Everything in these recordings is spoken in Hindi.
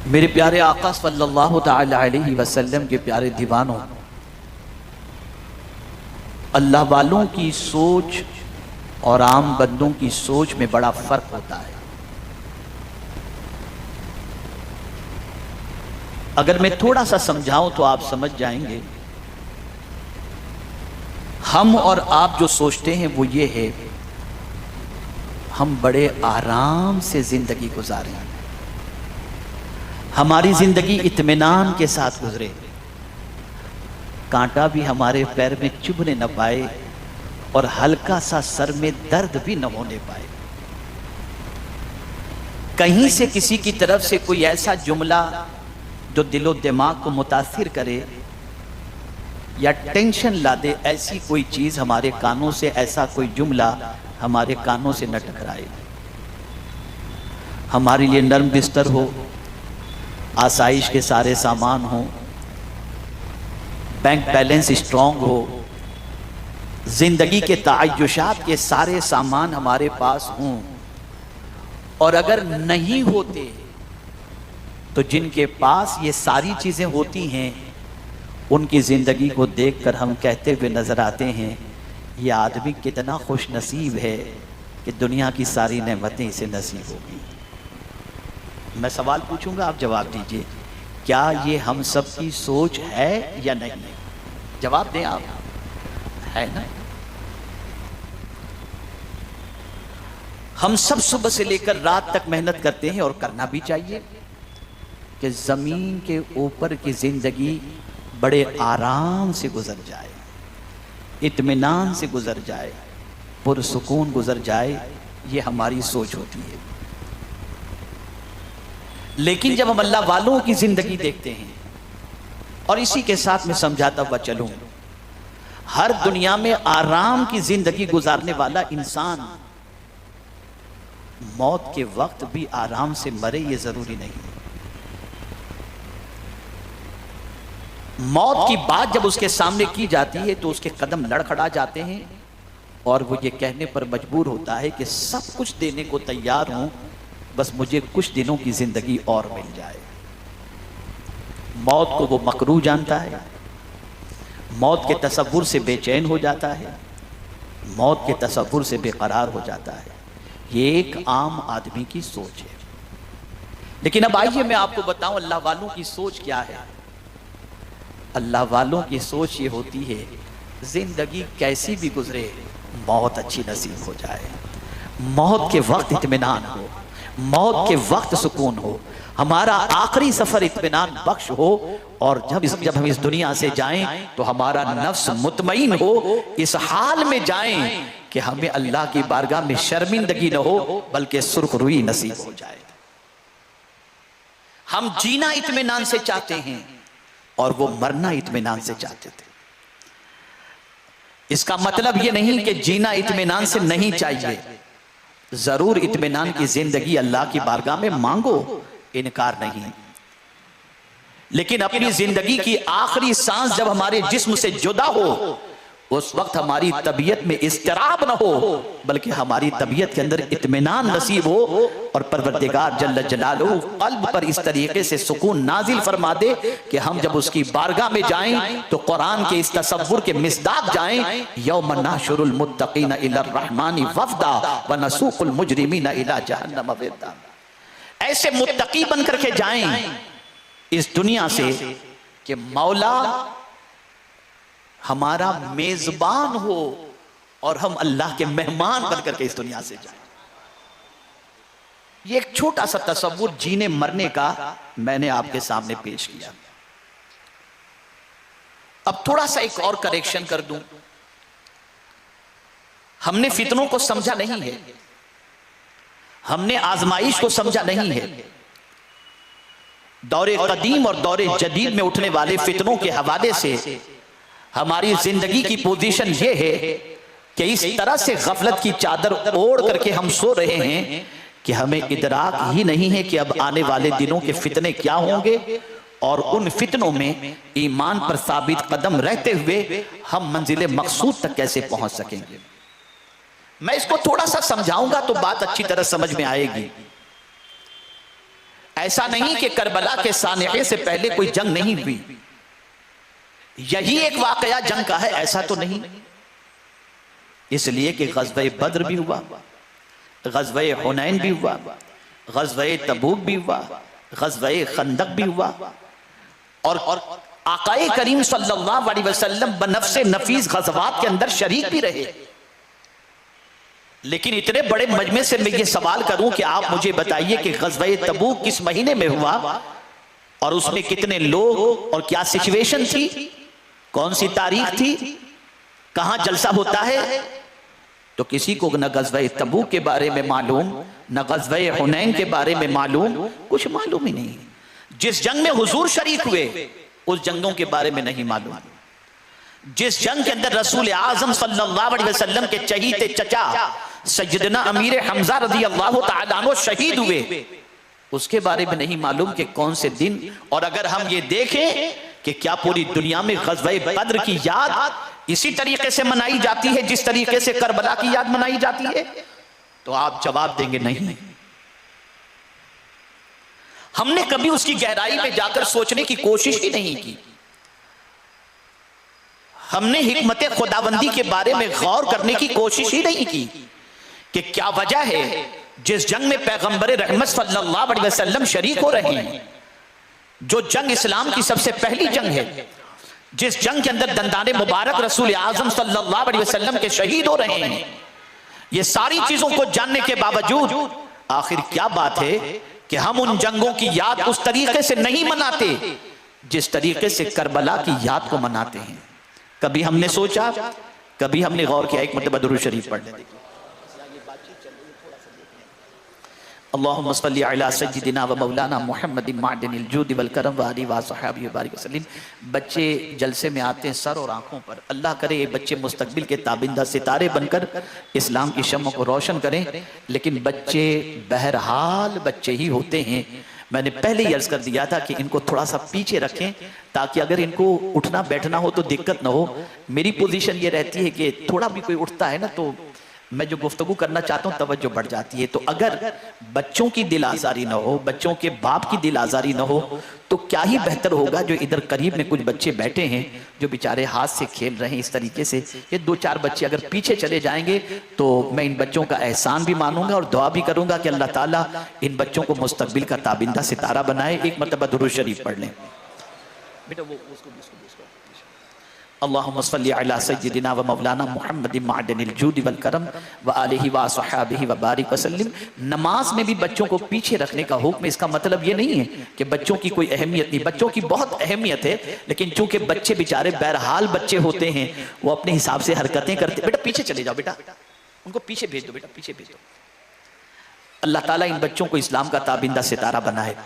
मेरे प्यारे आका सल्लल्लाहु तआला अलैहि वसल्लम के प्यारे दीवानों, अल्लाह वालों की सोच और आम बंदों की सोच में बड़ा फर्क होता है। अगर मैं थोड़ा सा समझाऊं तो आप समझ जाएंगे। हम और आप जो सोचते हैं वो ये है, हम बड़े आराम से जिंदगी गुजारें, हमारी जिंदगी इत्मीनान के साथ गुजरे, कांटा भी हमारे पैर में चुभने न पाए और हल्का सा सर में दर्द भी न होने पाए। कहीं से किसी की तरफ से कोई ऐसा जुमला जो दिलो दिमाग को मुतासिर करे या टेंशन ला दे, ऐसी कोई चीज हमारे कानों से, ऐसा कोई जुमला हमारे कानों से न टकराए। हमारे लिए नर्म बिस्तर हो, आसाइश के सारे सामान हो, बैंक बैलेंस स्ट्रांग हो, जिंदगी के तायुशात के सारे सामान हमारे पास हों, और अगर नहीं होते तो जिनके पास ये सारी चीजें होती हैं उनकी जिंदगी को देखकर हम कहते हुए नजर आते हैं, ये आदमी कितना खुश नसीब है कि दुनिया की सारी नेमतें इसे नसीब होगी। मैं सवाल पूछूंगा, आप जवाब दीजिए, क्या ये हम सब की सोच है या नहीं? जवाब दें आप, है ना? हम सब सुबह से लेकर रात तक मेहनत करते हैं, और करना भी चाहिए, कि जमीन के ऊपर की जिंदगी बड़े आराम से गुजर जाए, इत्मीनान से गुजर जाए, पुरसुकून गुजर जाए। ये हमारी सोच होती है। लेकिन जब हम अल्लाह वालों की जिंदगी देखते हैं, और इसी के साथ में समझाता हुआ चलूं, हर दुनिया में आराम की जिंदगी गुजारने वाला इंसान मौत के वक्त भी आराम से मरे, ये जरूरी नहीं। मौत की बात जब उसके सामने की जाती है तो उसके कदम लड़खड़ा जाते हैं, और वो ये कहने पर मजबूर होता है कि सब कुछ देने को तैयार हूं, बस मुझे कुछ दिनों की जिंदगी और मिल जाए। मौत को वो मकरूह जानता है, मौत के तसव्वुर से बेचैन हो जाता है, मौत के तसव्वुर से बेकरार हो जाता है। ये एक आम आदमी की सोच है। लेकिन अब आइए मैं आपको बताऊं अल्लाह वालों की सोच क्या है। अल्लाह वालों की सोच ये होती है, जिंदगी कैसी भी गुजरे, मौत अच्छी नसीब हो जाए, मौत के वक्त इत्मीनान हो, मौत के वक्त सुकून हो, हमारा आखिरी सफर इत्मीनान बख्श हो, और जब हम इस दुनिया से जाएं तो हमारा नफ्स मुतमईन हो, इस हाल में जाएं कि हमें अल्लाह की बारगाह में शर्मिंदगी न हो बल्कि सुर्खरुई नसीब हो जाए। हम जीना इत्मीनान से चाहते हैं और वो मरना इत्मीनान से चाहते थे। इसका मतलब ये नहीं कि जीना इत्मीनान से नहीं चाहिए, जरूर इत्मीनान की जिंदगी अल्लाह की बारगाह में मांगो, इनकार नहीं। लेकिन अपनी जिंदगी की आखिरी सांस जब हमारे जिस्म से जुदा हो, उस वक्त हमारी तबीयत में इस्तिराब न हो बल्कि हमारी तबीयत के अंदर इत्मीनान नसीब हो, और परवरदिगार जल्ल जलालहू कल्ब पर इस तरीके से सुकून नाजिल फरमा दे कि हम जब उसकी बारगाह में जाएं तो कुरान के इस तसव्वुर के मिसदाक जाएं, यौम नहशुरुल मुत्तकीना इलर रहमानी वफदा व नसूकुल मुजरिमीना इला जहन्नम विरदा। ऐसे मुत्तकी बन करके जाएं इस दुनिया से कि मौला हमारा मेजबान हो और हम अल्लाह के मेहमान बनकर के इस दुनिया से जाएं। ये एक छोटा सा तसव्वुर जीने मरने का मैंने आपके सामने पेश किया। अब थोड़ा सा एक और करेक्शन कर दूं। हमने फितनों को समझा नहीं है, हमने आजमाइश को समझा नहीं है। दौरे कदीम और दौरे जदीद में उठने वाले फितनों के हवाले से हमारी जिंदगी की पोजीशन ये है कि इस तरह से गफलत की चादर ओढ़ करके हम सो रहे हैं कि हमें इदराक ही नहीं है कि अब आने वाले दिनों के फितने क्या होंगे, और उन फितनों में ईमान पर साबित कदम रहते हुए हम मंजिल मकसूद तक कैसे पहुंच सकेंगे। मैं इसको थोड़ा सा समझाऊंगा तो बात अच्छी तरह समझ में आएगी। ऐसा नहीं कि करबला के सानहे से पहले कोई जंग नहीं हुई, यही एक वाकया जंग का है, ऐसा तो नहीं। इसलिए कि ग़ज़वे बद्र भी हुआ, ग़ज़वे हुनैन भी हुआ, ग़ज़वे तबूक भी हुआ, ग़ज़वे खंदक भी हुआ, और आक़ाए करीम सल्लल्लाहु अलैहि वसल्लम बनफ़्से नफीस ग़ज़वात के अंदर शरीक भी रहे। लेकिन इतने बड़े मजमे से मैं ये सवाल करूं कि आप मुझे बताइए कि ग़ज़वे तबूक किस महीने में हुआ और उसमें कितने लोग और क्या सिचुएशन थी, कौन सी तारीख थी, कहां जलसा होता है? तो किसी को न ग़ज़वे तबूक के बारे में मालूम, न ग़ज़वे हुनैन के बारे में मालूम, कुछ मालूम ही नहीं। जिस जंग में हुजूर शरीक हुए उस जंगों के बारे में नहीं मालूम। जिस जंग के अंदर रसूल आज़म सल्लल्लाहु अलैहि वसल्लम के चहीते चचा सैयदना अमीर हमजा रज़ी अल्लाह तआला अन्हु शहीद हुए, उसके बारे में नहीं मालूम कि कौन से दिन। और अगर हम ये देखें कि क्या पूरी दुनिया में ग़ज़वे बद्र की याद इसी तरीके से मनाई जाती है जिस तरीके से करबला की याद मनाई जाती है, तो आप जवाब देंगे नहीं। हमने कभी उसकी गहराई में जाकर सोचने की कोशिश ही नहीं की। हमने हिकमत खुदाबंदी के बारे में गौर करने की कोशिश ही नहीं की कि क्या वजह है जिस जंग में पैगंबर रहमत सल्लल्लाहु अलैहि वसल्लम शरीक हो रहे हैं, जो जंग इस्लाम की सबसे पहली जंग है, जिस जंग के अंदर दंदाने मुबारक रसूल आज़म सल्लल्लाहु अलैहि वसल्लम के शहीद हो रहे हैं, ये सारी चीजों को जानने के बावजूद आखिर क्या बात है कि हम उन जंगों की याद उस तरीके से नहीं मनाते जिस तरीके से करबला की याद को मनाते हैं? कभी हमने सोचा, कभी हमने गौर किया? एक मतलब दुरूद शरीफ पढ़ लें। अल्लाहुम्मा सल्ली अला सय्यिदिना व मौलाना मुहम्मदिन मादिनिल जूदि वल करम व आलिहि व सहाबिहि व बारिक वसल्लम। बच्चे जलसे में आते हैं सर और आंखों पर। अल्लाह करे ये बच्चे मुस्तकबिल के ताबिंदा सितारे बनकर इस्लाम की शम्म को रोशन करें, लेकिन बच्चे बहरहाल बच्चे ही होते हैं। मैंने पहले ही अर्ज कर दिया था कि इनको थोड़ा सा पीछे रखें ताकि अगर इनको उठना बैठना हो तो दिक्कत ना हो। मेरी पोजीशन ये रहती है कि थोड़ा भी कोई उठता है ना तो मैं जो गुफ्तगू करना चाहता हूँ तवज्जो बढ़ जाती है। तो अगर बच्चों की दिल आज़ारी ना हो, बच्चों के बाप की दिल आज़ारी ना हो, तो क्या ही बेहतर होगा जो इधर करीब में कुछ बच्चे बैठे हैं जो बेचारे हाथ से खेल रहे हैं इस तरीके से। ये 2-4 बच्चे अगर पीछे चले जाएंगे तो मैं इन बच्चों का एहसान भी मानूंगा और दुआ भी करूंगा कि अल्लाह ताला इन बच्चों को मुस्तकबिल का ताबिंदा सितारा बनाए। एक मरतबा दुरूद शरीफ पढ़ लें बेटा। वो उसको अल्लाहुम्मा सल्ली अला सय्यिदिना व मौलाना मुहम्मदिन मादिनिल जूदि वल करम व आलिहि व सहाबिहि व बारिक वसल्लम। नमाज में भी बच्चों को पीछे रखने का हुक्म। इसका मतलब ये नहीं है कि बच्चों की कोई अहमियत नहीं, बच्चों की बहुत अहमियत है, लेकिन चूंकि बच्चे बेचारे बहरहाल बच्चे होते हैं, वो अपने हिसाब से हरकतें करते। बेटा पीछे चले जाओ, बेटा उनको पीछे भेज दो, बेटा पीछे भेज दो। अल्लाह ताला इन बच्चों को इस्लाम का ताबिंदा सितारा बनाए।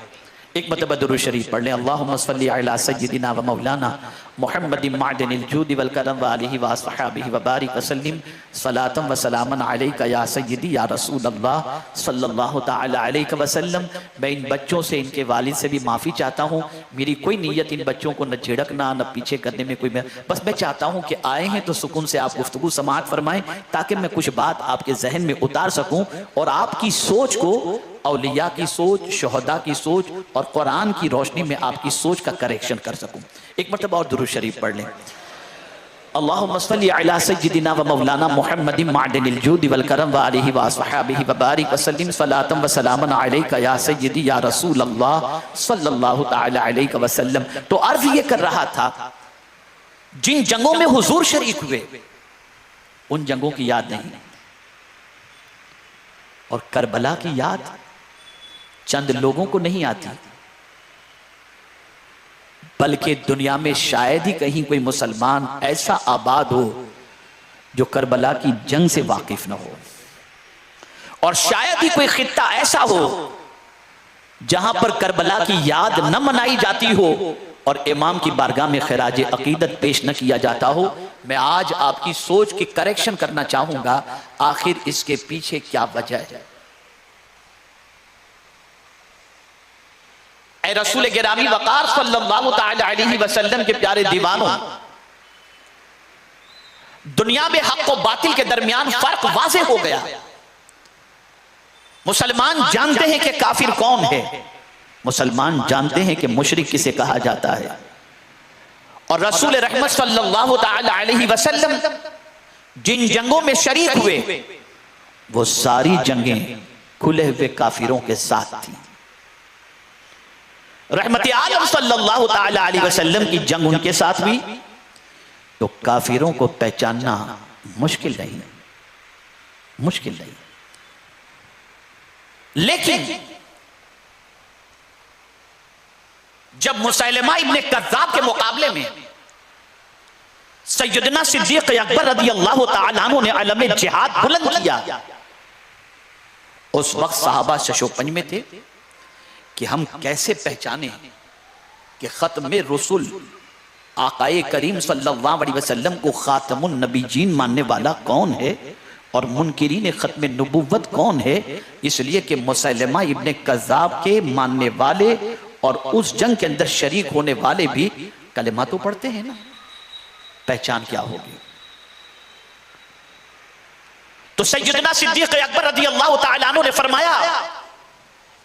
एक मरतबा दुरूद शरीफ पढ़ लें। अल्लाहुम्मा सल्ली अला सय्यिदिना व मौलाना मुहम्मदिन मादिनिल जूदि वल करम व आलिहि व सहाबिहि व बारिक वसल्लम। सलातम व सलामन अलैका या सय्यिदी या रसूल अल्लाह सल्लल्लाहु तआला अलैहि वसल्लम। मैं इन बच्चों से, इनके वालिद से भी माफ़ी चाहता हूँ। मेरी कोई नीयत इन बच्चों को न झिड़कना न पीछे करने में कोई, बस मैं चाहता हूँ कि आए हैं तो सुकून से आप गुफ्तगू समाअत फरमाएं ताकि मैं कुछ बात आपके जहन में उतार सकूँ और आपकी सोच को, औलिया की सोच, शुहदा की सोच और कुरान की रोशनी में आपकी सोच का करेक्शन कर सकूं। एक मरतबा और दुरूद शरीफ पढ़ लें। अल्लाहुम्मा सल्ली अला सय्यिदिना व मौलाना मुहम्मदिन मादिनिल जूदि वल करम व आलिहि व सहाबिहि व बारिक वसल्लम। सलातम व सलामन अलैका या सय्यिदी या रसूल अल्लाह सल्लल्लाहु तआला अलैहि वसल्लम। तो अर्ज ये कर रहा था, जिन जंगों में हुजूर शरीक हुए उन जंगों की याद नहीं, और करबला की याद चंद लोगों को नहीं आती, बल्कि दुनिया में शायद ही कहीं कोई मुसलमान ऐसा आबाद हो जो करबला की जंग से वाकिफ न हो, और शायद ही कोई खित्ता ऐसा हो जहां पर करबला की याद न मनाई जाती हो और इमाम की बारगाह में खिराज अकीदत पेश न किया जाता हो। मैं आज आपकी सोच की करेक्शन करना चाहूंगा, आखिर इसके पीछे क्या वजह है। ऐ रसूल गिरामी वकार सल्लल्लाहु तआला अलैहि वसल्लम के प्यारे दीवानों, दुनिया में हक और बातिल के दरमियान फर्क वाज़ेह हो गया। मुसलमान जानते हैं कि काफिर कौन है, मुसलमान जानते हैं कि मुशरिक किसे कहा जाता है। और रसूल रहमत सल्लल्लाहु ताला अलैहि वसल्लम जिन जंगों में शरीक हुए वो सारी जंगें खुले हुए काफिरों के साथ थी। रहमत आलम सल्लल्लाहु ताला अलैहि वसल्लम की जंग उनके साथ हुई तो काफिरों को पहचानना मुश्किल नहीं, मुश्किल नहीं। लेकिन जब मुसैलमा इब्ने कज़्ज़ाब के मुकाबले में सैयदना सिद्दीक़ अकबर रज़ियल्लाहु ताला अन्हु ने अलम जिहाद बुलंद किया, उस वक्त सहाबा शशोपंज में थे कि हम कैसे पहचाने कि खत्म रसूल आकाए करीम सल्लल्लाहु अलैहि वसल्लम को खातमुन नबीजीन मानने वाला कौन है और मुनकिरीन खत्म नबुव्वत कौन है। इसलिए कि मुसैलमा इब्ने कज़्ज़ाब के मानने वाले और उस जंग के अंदर शरीक होने वाले भी कलेमा तो पढ़ते हैं ना, पहचान क्या होगी। तो सैयदना सिद्दीक़ अकबर रज़ियल्लाहु ताला अन्हु ने फरमाया,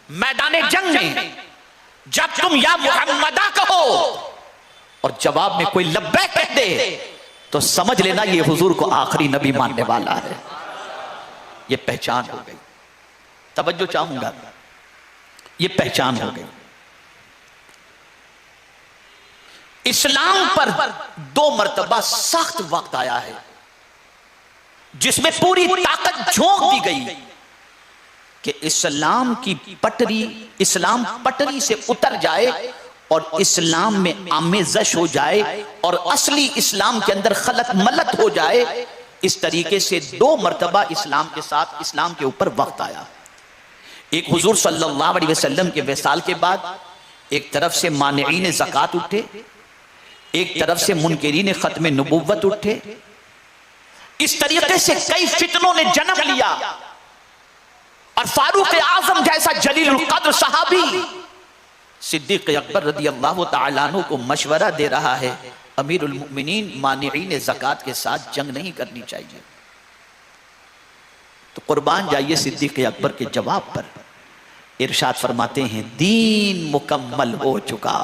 मैदान जंग में जब तुम या मुहम्मदा कहो और जवाब में कोई लब्बैक कह दे तो समझ लेना ये हुजूर को आखिरी नबी मानने वाला है। ये पहचान हो गई। तवज्जो चाहूंगा, ये पहचान हो गई। इस्लाम पर 2 मरतबा सख्त वक्त आया है जिसमें पूरी ताकत झोंक दी गई कि इस्लाम की पटरी, इस्लाम पटरी से उतर जाए और इस्लाम में आमेज़श हो जाए और असली इस्लाम के अंदर खलत मलत हो जाए। इस तरीके से 2 मरतबा इस्लाम के साथ, इस्लाम के ऊपर वक्त आया। एक हुजूर सल्लल्लाहु अलैहि वसल्लम के विसाल के बाद एक तरफ से मानिईन ज़कात उठे, एक तरफ से मुनकिरीन खत्म नबुव्वत उठे। इस तरीके से कई फितनों ने जन्म लिया और फारूक आजम जैसा जलीलुल कद्र सहाबी सिद्दीक़ अकबर रज़ियल्लाहु ताला अन्हु को मशवरा दे रहा है, अमीरुल मुमिनीन मानिईन ज़कात के साथ जंग नहीं करनी चाहिए। तो कुर्बान जाइए सिद्दीक़ अकबर के जवाब पर। इरशाद फरमाते हैं, दीन मुकम्मल हो चुका।